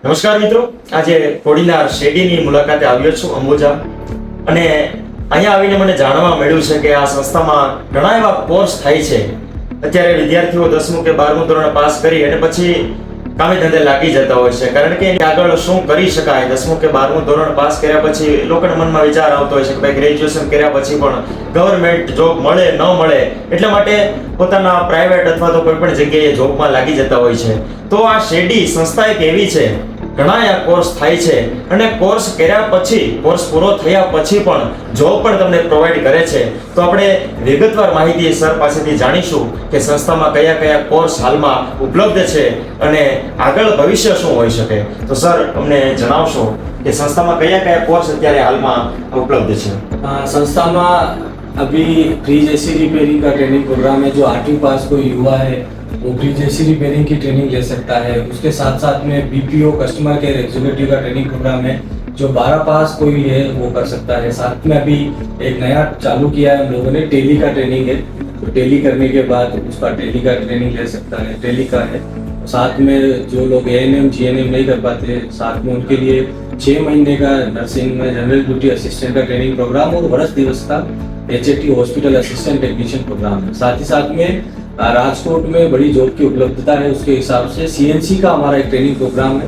નમસ્કાર મિત્રો, આજે કોડીનાર શેરડીની મુલાકાતે આવ્યો છું અંબુજા અને અહીંયા આવીને મને જાણવા મળ્યું છે કે આ સંસ્થામાં ઘણા એવા કોર્સ થાય છે. અત્યારે વિદ્યાર્થીઓ 10મું કે 12મું ધોરણ પાસ કરી અને પછી કામે ધંધે લાગી જતા હોય છે, કારણ કે આગળ શું કરી શકાય. 10મું કે 12મું ધોરણ પાસ કર્યા પછી લોકોના મનમાં વિચાર આવતો હોય છે કે ભાઈ ગ્રેજ્યુએશન કર્યા પછી પણ ગવર્મેન્ટ જોબ મળે ન મળે, એટલા માટે પોતાના પ્રાઇવેટ અથવા તો કોઈ પણ જગ્યાએ જોબમાં લાગી જતા હોય છે. તો આ શેરડી સંસ્થા એક એવી છે, ઘણા આ કોર્સ થાય છે અને કોર્સ કર્યા પછી, કોર્સ પૂરો થયા પછી પણ જોબ પણ તમને પ્રોવાઈડ કરે છે. તો આપણે વિગતવાર માહિતી સર પાસેથી જાણીશું કે સંસ્થામાં કયા કયા કોર્સ હાલમાં ઉપલબ્ધ છે અને આગળ ભવિષ્ય શું હોઈ શકે. તો સર અમને જણાવશો કે संस्थाમાં કયા કયા कोर्स અત્યારે હાલમાં उपलब्ध છે. संस्था में अभी फ्रीज एसी रिपेयरिंग का ट्रेनिंग प्रोग्राम है. जो 8वीं पास कोई युवा है वो फ्रीज एसी रिपेयरिंग की ट्रेनिंग ले सकता है. उसके साथ साथ में बीपीओ कस्टमर केयर एग्जीक्यूटिव का ट्रेनिंग प्रोग्राम है. जो 12 पास कोई है वो कर सकता है. साथ में अभी एक नया चालू किया है हम लोगों ने, टेली का ट्रेनिंग है. तो टेली करने के बाद उसका टेली का ट्रेनिंग ले सकता है, टेली का है. साथ में जो लोग एएनएम जीएनएम नहीं कर पाते, साथ में उनके लिए 6 महीने का नर्सिंग में जनरल ड्यूटी असिस्टेंट का ट्रेनिंग प्रोग्राम और वर्ष दिवस का एचएटी हॉस्पिटल असिस्टेंट टेक्नीशियन प्रोग्राम है. साथ ही साथ में राजकोट में बड़ी जॉब की उपलब्धता है, उसके हिसाब से सीएनसी का हमारा एक ट्रेनिंग प्रोग्राम है.